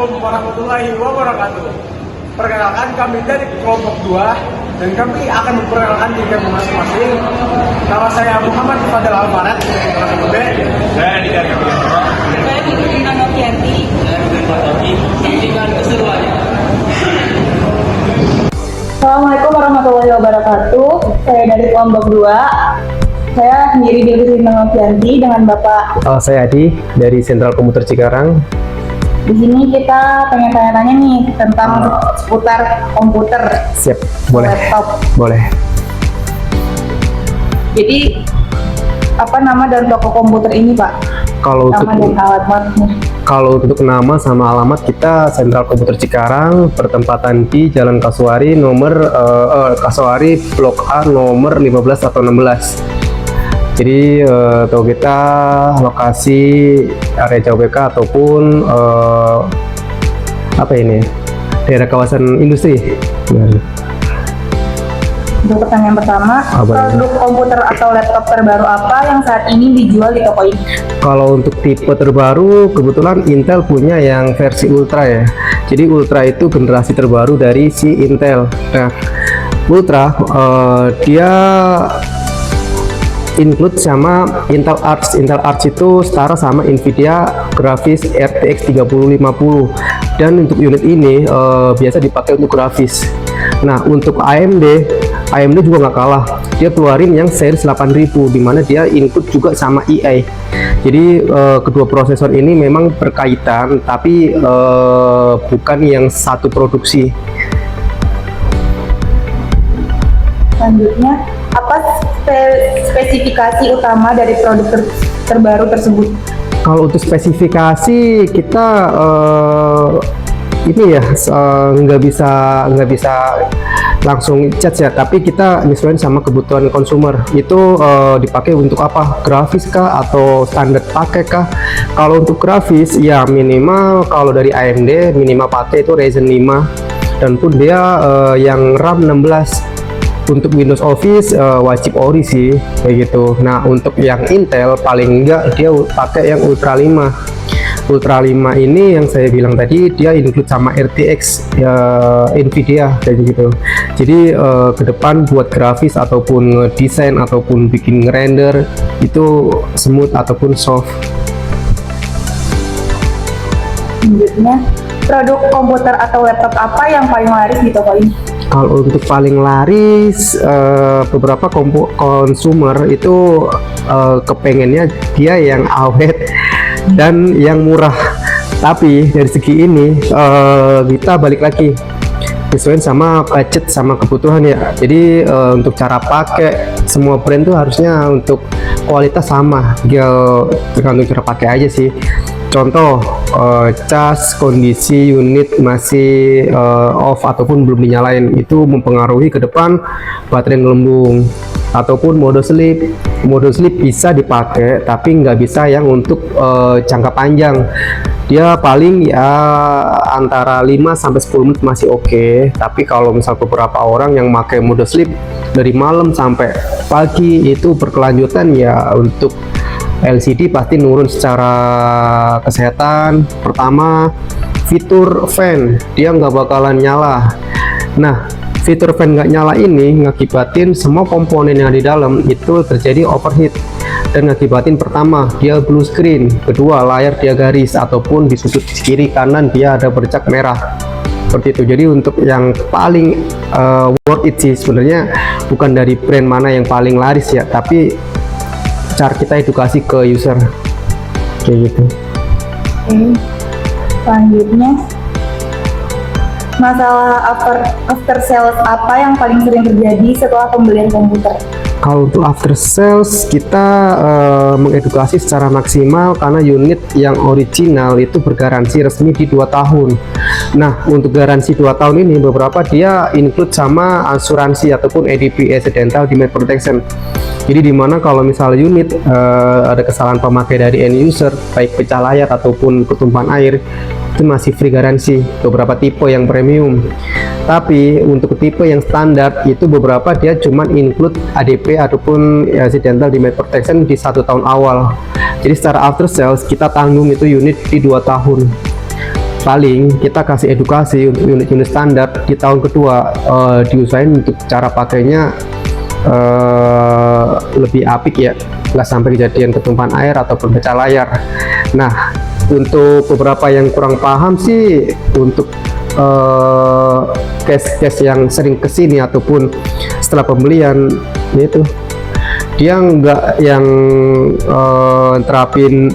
Assalamualaikum warahmatullahi wabarakatuh. Perkenalkan, kami dari kelompok 2 dan kami akan memperkenalkan diri kami masing-masing. Nama saya Muhammad Fadel Almaret dari kelas B. Saya di dari Saya Fitri Novianti. Assalamualaikum warahmatullahi wabarakatuh. Saya dari kelompok 2. Saya sendiri Fitri Novianti dengan Bapak. Saya Adi dari Sentral Komputer Cikarang. Di sini kita pengen tanya-tanya nih tentang seputar komputer. Siap, boleh. Laptop. Boleh. Jadi apa nama dan toko komputer ini, Pak? Kalau untuk Nama dan alamatnya. untuk nama sama alamat kita Sentral Komputer Cikarang, bertempatan di Jalan Kasuari nomor Kasuari Blok A nomor 15 atau 16. Jadi toko kita lokasi area JBK ataupun apa ini daerah kawasan industri. Untuk pertanyaan pertama, produk komputer atau laptop terbaru apa yang saat ini dijual di toko ini? Kalau untuk tipe terbaru, kebetulan Intel punya yang versi Ultra ya. Jadi Ultra itu generasi terbaru dari si Intel. Nah, Ultra dia include sama Intel Arc. Intel Arc itu setara sama Nvidia grafis RTX 3050, dan untuk unit ini biasa dipakai untuk grafis. Nah, untuk AMD juga nggak kalah, dia keluarin yang series 8000 dimana dia include juga sama EA. Jadi kedua prosesor ini memang berkaitan, tapi bukan yang satu produksi. Selanjutnya, apa spesifikasi utama dari produk terbaru tersebut? Kalau untuk spesifikasi kita ini ya nggak bisa langsung judge ya, tapi kita nyesuaiin sama kebutuhan konsumer. Itu dipakai untuk apa? Grafis kah atau standar pakai kah? Kalau untuk grafis ya minimal kalau dari AMD minimal pakai itu Ryzen 5, dan pun dia yang RAM 16. Untuk Windows Office wajib ori sih kayak gitu. Nah, untuk yang Intel paling enggak dia pakai yang Ultra 5. Ultra 5 ini yang saya bilang tadi dia include sama RTX ya, Nvidia kayak gitu. Jadi ke depan buat grafis ataupun desain ataupun bikin render itu smooth ataupun soft. Selanjutnya, produk komputer atau laptop apa yang paling laris di toko ini? Kalau untuk paling laris, beberapa konsumer itu kepengennya dia yang awet dan yang murah. Tapi dari segi ini kita balik lagi sesuai sama budget sama kebutuhan ya. Jadi untuk cara pakai semua brand tuh harusnya untuk kualitas sama, tinggal tergantung cara pakai aja sih. Contoh, cas kondisi unit masih off ataupun belum dinyalain, itu mempengaruhi ke depan baterai gelembung. Ataupun mode sleep bisa dipakai tapi nggak bisa yang untuk jangka panjang. Dia paling ya antara 5-10 menit masih oke. Tapi kalau misal beberapa orang yang pakai mode sleep dari malam sampai pagi itu berkelanjutan, ya untuk LCD pasti nurun secara kesehatan. Pertama, fitur fan dia nggak bakalan nyala. Nah, fitur fan nggak nyala ini ngakibatin semua komponen yang di dalam itu terjadi overheat, dan ngakibatin pertama dia blue screen, kedua layar dia garis ataupun di sudut kiri kanan dia ada bercak merah seperti itu. Jadi untuk yang paling worth it sih sebenarnya bukan dari brand mana yang paling laris ya, tapi cara kita edukasi ke user kayak gitu. Selanjutnya, masalah after sales apa yang paling sering terjadi setelah pembelian komputer? Kalau untuk after sales kita mengedukasi secara maksimal karena unit yang original itu bergaransi resmi di 2 tahun. Nah, untuk garansi 2 tahun ini beberapa dia include sama asuransi ataupun ADP, Accidental Damage Protection. Jadi dimana kalau misal unit ada kesalahan pemakai dari end user, baik pecah layar ataupun ketumpahan air, itu masih free garansi. Beberapa tipe yang premium, tapi untuk tipe yang standar itu beberapa dia cuman include ADP ataupun Accidental Damage Protection di 1 tahun awal. Jadi secara after sales kita tanggung itu unit di 2 tahun. paling kita kasih edukasi untuk unit-unit standar di tahun kedua, diusahain untuk cara pakainya lebih apik ya, nggak sampai kejadian ketumpahan air ataupun pecah layar. Nah, untuk beberapa yang kurang paham sih, untuk case-case yang sering kesini ataupun setelah pembelian itu dia nggak yang terapin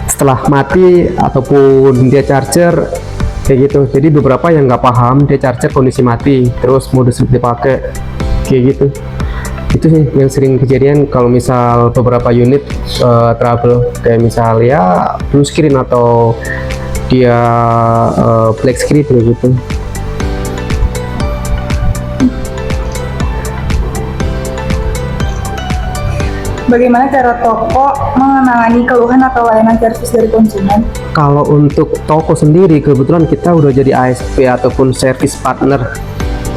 setelah mati ataupun dia charger kayak gitu. Jadi beberapa yang nggak paham, dia charger kondisi mati terus modus dipakai kayak gitu. Itu sih yang sering kejadian kalau misal beberapa unit trouble, kayak misal ya blue screen atau dia black screen kayak gitu. Bagaimana cara toko menangani keluhan atau layanan servis dari konsumen? Kalau untuk toko sendiri, kebetulan kita udah jadi ASP ataupun service partner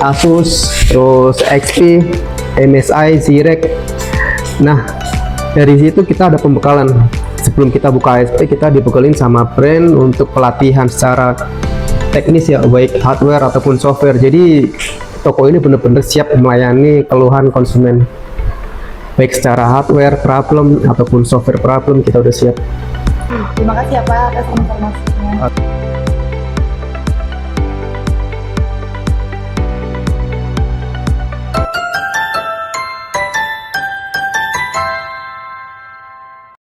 Asus, terus XP, MSI, Zirek. Nah, dari situ kita ada pembekalan. Sebelum kita buka ASP, kita dibekalin sama brand untuk pelatihan secara teknis ya, baik hardware ataupun software. Jadi toko ini benar-benar siap melayani keluhan konsumen, baik secara hardware problem ataupun software problem, kita udah siap. Terima kasih ya Pak atas informasinya.